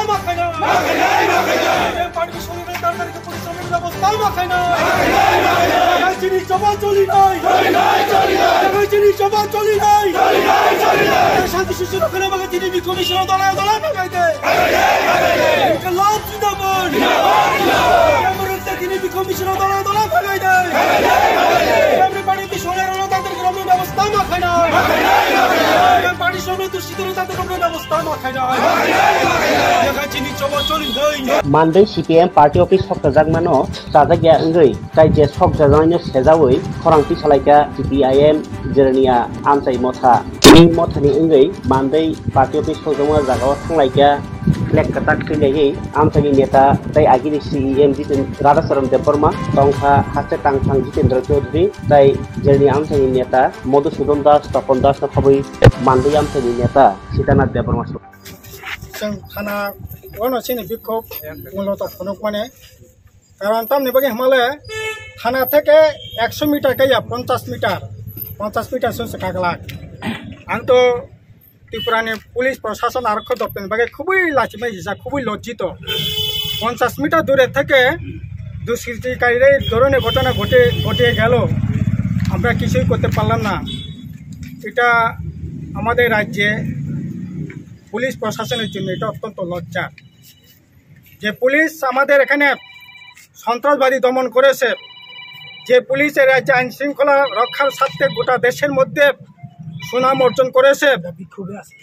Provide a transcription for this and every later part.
মাখায় না পার্টি শরীরের তাড়াতাড়ি পরিশ্রমের ব্যবস্থা মাখায় না চিনি জবান চলি নাই চিনি জবান চলি নাই শান্তি শিশু রক্ষণে আমাকে টিভি কমিশনার দলায় দলায় মাখাই দেয় লাভ জিন্দাবাদ টিভি কমিশনার দলায় দলায় মাখাই দেয় পার্টি শরীরের তাদের গ্রামের ব্যবস্থা মাখায় না পার্টি শরীরের দূষিত তাদের গ্রামের ব্যবস্থা মাখায় না চিনি জবান চলি নাই Monday CPM Party Office Hokjak mano sajagya ngoi tai je sokjajaino sejawoi khorangti salaika CPIM jernia amchai motha ni mothani ngoi Monday Party Office Hokjama jagao thanglaikia flag katak khilei amchai neta tai agini CEM jitin Radhacharan Debbarma tongkha haste tangthang Jitendra Chaudhary tai jernia amchai neta Madhusudan Das Tapon Das na khaboi Monday amchai neta Sitanath Debbarma खाना ono sini bikhop mult phonok mane karon tamni bage hamale থানা থেকে 100 metre গাইয়া 50 metre সে কাগলা আমি তো ত্রিপুরানি police প্রশাসন আরক্ষী দপ্তর বাগে খুবই লাচিমে হিসা খুবই লজ্জিত 50 মিটার দূরে থেকে দুষ্কৃতিকারীরা এই ধরনের ঘটনা ঘটে গেল আমরা কিছুই করতে পারলাম না এটা আমাদের রাজ্যে পুলিশ প্রশাসনের জন্য এটা অত্যন্ত লজ্জা যে পুলিশ আমাদের এখানে সন্ত্রাসবাদী দমন করেছে যে পুলিশের রাজ্যে আইন শৃঙ্খলা রক্ষার স্বার্থে গোটা দেশের মধ্যে সুনাম অর্জন করেছে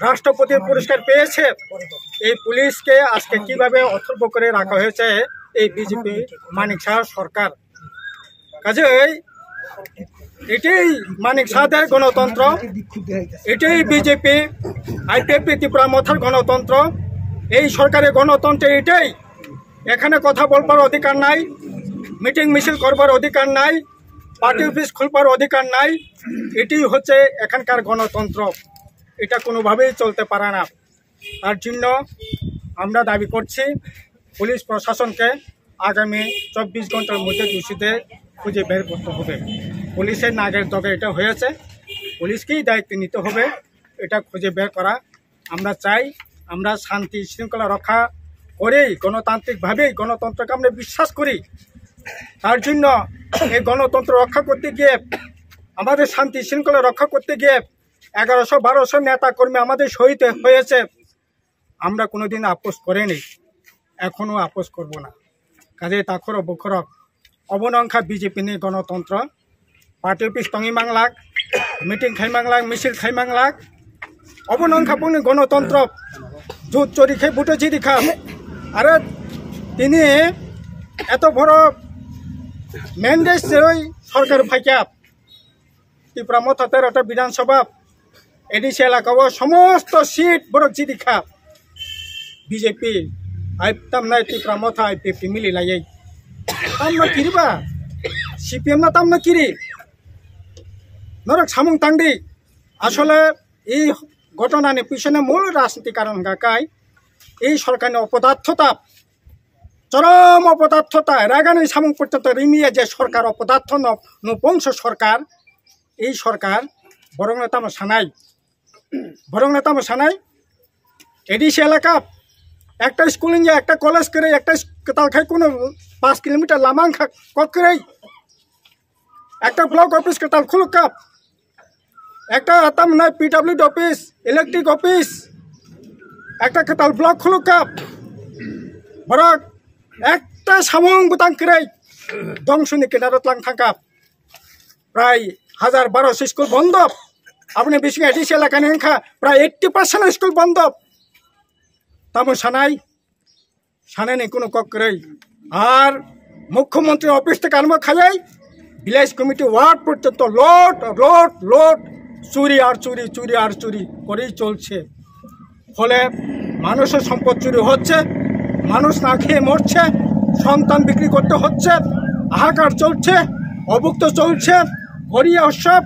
রাষ্ট্রপতির পুরস্কার পেয়েছে এই পুলিশকে আজকে কিভাবে অথর্ব করে রাখা হয়েছে এই বিজেপি মানিক শাহ সরকার কাজেই এটাই মানিক শাহদের গণতন্ত্র এটাই বিজেপি আইপিএফটি ত্রিপুরা মথার গণতন্ত্র এই সরকারের গণতন্ত্র এটাই এখানে কথা বলবার অধিকার নাই মিটিং মিছিল করবার অধিকার নাই পার্টি অফিস খুলবার অধিকার নাই এটি হচ্ছে এখানকার গণতন্ত্র এটা কোনোভাবেই চলতে পারে না তার জন্য আমরা দাবি করছি পুলিশ প্রশাসনকে আগামী 24 ঘন্টার মধ্যে দোষীদের খুঁজে বের করতে হবে পুলিশের নাগের দগে এটা হয়েছে পুলিশকেই দায়িত্ব নিতে হবে এটা খুঁজে বের করা আমরা চাই আমরা শান্তি শৃঙ্খলা রক্ষা করেই গণতান্ত্রিকভাবেই গণতন্ত্রকে আমরা বিশ্বাস করি তার জন্য এই গণতন্ত্র রক্ষা করতে গিয়ে আমাদের শান্তি শৃঙ্খলা রক্ষা করতে গিয়ে 1100-1200 নেতা কর্মী আমাদের শহীদ হয়েছে আমরা কোনোদিন আপোষ করিনি এখনও আপোষ করব না কাজে তাখর বখরক অবনংখা বিজেপি নিয়ে গণতন্ত্র পার্টি অফিস টঙিমাংলাক মিটিং খাইমাংলাক মিছিল খাইমাংলাক অবনংখা পুনি গণতন্ত্র জুত চুরি খেয়ে বুটে চিরি খা আরে তিনি এত বড় ম্যান্ডেট সরকার ফাইকা ত্রিপুরা মতো 13টা বিধানসভা এডিসি এলাকাও সমস্ত সিট বড় চিরি খা বিজেপি আইতাম নাই ত্রিপুরা মতো আইপিএফটি মিলি লাই তামনা কিরিবা সিপিএম না তামনা কিরি নরক সামুং তাংদি আসলে এই ঘটনার পিছনে মূল রাজনীতি কারণ গাকাই এই সরকারের অপদার্থতা চরম অপদার্থতা রাগানি সামুং পর্যন্ত রিমিয়ে যে সরকার অপদার্থ নপুংস সরকার এই সরকার বরং নেতাম সানাই এডিসি এলাকা একটা স্কুল নিয়ে একটা কলেজ করে একটা তাল খাই কোনো 5 কিলোমিটার লামাং করে একটা ব্লক অফিস তাল খুলুক কাপ একটা আতাম নাই পিডব্লিউডি অফিস ইলেকট্রিক অফিস একটা কেতাল ব্লক খুলুক কাপ বরং একটা সামুং বুতাং করে ধ্বংসনি কেনারত লাং থাকাপ প্রায় 1000-1200 স্কুল বন্ধ আপনি বেশি এডিসি এলাকা নেখা প্রায় 80% স্কুল বন্ধ তামো সানাই কোনো ককরেই আর মুখ্যমন্ত্রী অফিস থেকে আরম্ভ খাই ভিলেজ কমিটি ওয়ার্ড পর্যন্ত লোট চুরি করেই চলছে ফলে মানুষের সম্পদ চুরি হচ্ছে মানুষ না খেয়ে মরছে সন্তান বিক্রি করতে হচ্ছে হাহাকার চলছে অভুক্ত চলছে হরিয়া উৎসব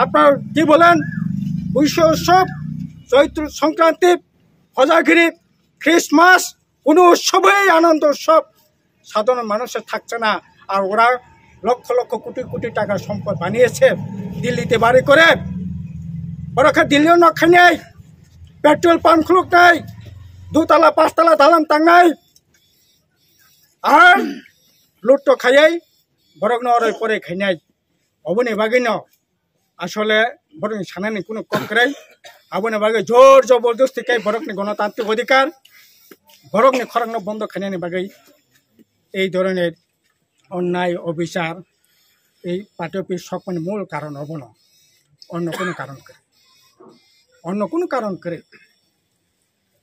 আপনার কি বলেন বৈশ উৎসব চৈত্র সংক্রান্তি হজাগিরি খ্রিস্টমাস কোনো উৎসবেই আনন্দ উৎসব সাধারণ মানুষের থাকছে না আর ওরা লক্ষ কোটি টাকার সম্পদ বানিয়েছে দিল্লিতে বাড়ি করে বড় দিল্লিও নখাই নেই পেট্রোল পাম্প খুলুক নাই 2 tala 5 tala dalam tangnai ar lutto khayai borokno oroi pore khainai oboni bagino আসলে বরং সানানি কোনো ককরাই আবনে বাগে জোর জবরদস্তি কাই বরকনি গণতান্ত্রিক অধিকার বরকনি খরাংনো বন্ধ খাইনানি বাগে এই ধরনের অন্যায় অবিচার এই পার্টি অফিস সকমানে মূল কারণ হব না অন্য কোনো কারণ করে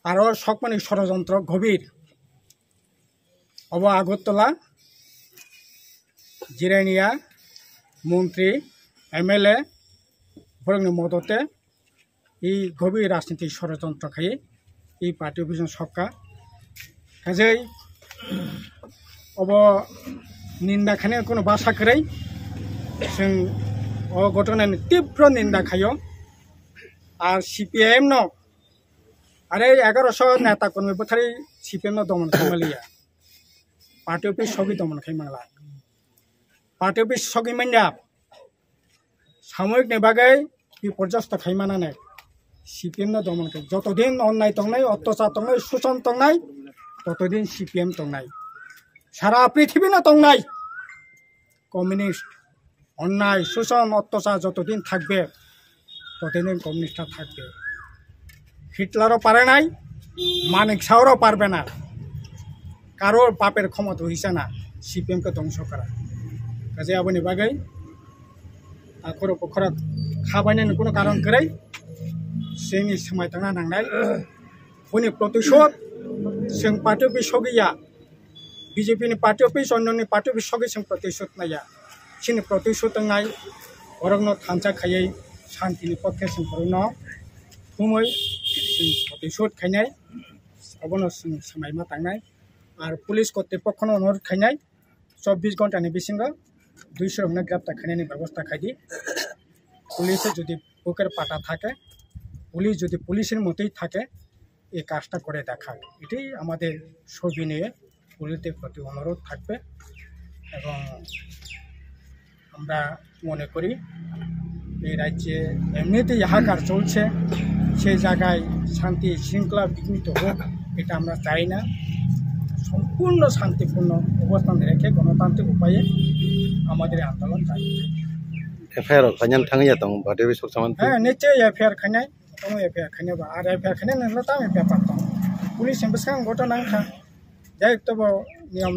আরও সকমানে ষড়যন্ত্র গভীর অব আগরতলা জিরানিয়া মন্ত্রী MLA বরংনি মদতে এই গভীর রাজনীতিক ষড়যন্ত্র খাই এই পার্টি অফিস সবকা কাজেই অব নিন্দা খানে কোনো বাসা করে जों अ घटनानि तीव्र निंदा खायो আর CPIM न आरे 1100 नेता कर्मी बोथारि CPIM न दमन खामलिया पार्टी ऑफिस सगि दमन खाइमाला पार्टी ऑफिस सगि मान्या सामयिक ने बागै बिपर्यस्त खाइमानानै CPIM न दमन खाइ जतदिन अन्याय तंनाय अत्याचार तंनाय शोषण तंनाय ततदिन CPIM तंनाय सारा पृथ्वी न तंनाय कम्युनिस्ट अन्याय शोषण अत्याचार যতদিন থাকবে ততদিন কমিউনিস্টরা থাকবে হিটলারও পারে নাই মানিক শাহরও পারবে না কারোর বাপের ক্ষমতা হইছে না CPIM কে ধ্বংস করা কাজে আবনি বাগাই আখর পখরা খাবাইনানি কোনো কারণ করে जोंनि সময় थांना नांनाय उनि प्रतिशोध जों पार्टी अफिस सगिया BJP नि पार्टी अफिस अन्यनि पार्टी अफिस सगि जों प्रतिशोध नाया सिनि प्रतिशोध नाय अरगनो थांचा खायै शान्तिनि पक्षे जों बरनो थुमै प्रतिशोध खायनाय अबनो जों समायमा थांनाय आरो पुलिस कर्तृपक्षनो अनुरोध खायनाय 24 घन्टानि बिसिङाव 200 हमना ग्रेप्तार खायनायनि व्यवस्था खायदि पुलिस যদি বুকের পাটা থাকে পুলিশ যদি পুলিশের মতোই থাকে এই কাজটা করে দেখা এটাই আমাদের সবিনয়ে পুলিশের প্রতি অনুরোধ থাকবে এবং আমরা মনে করি এই রাজ্যে এমনিতেই হাহাকার চলছে সেই জায়গায় শান্তি শৃঙ্খলা বিঘ্নিত হোক এটা আমরা চাই না সম্পূর্ণ শান্তিপূর্ণ অবস্থান রেখে গণতান্ত্রিক উপায়ে আমাদের আন্দোলন চালিয়ে FIR kanyan thangya tong bade bi sok saman হ্যাঁ নিচে FIR খাইনাই তখন FIR খাইনে বা আর FIR খাইনে নলে তাম FIR পারতাম পুলিশ এমবসাং ঘটনা যাই তবে নিয়ম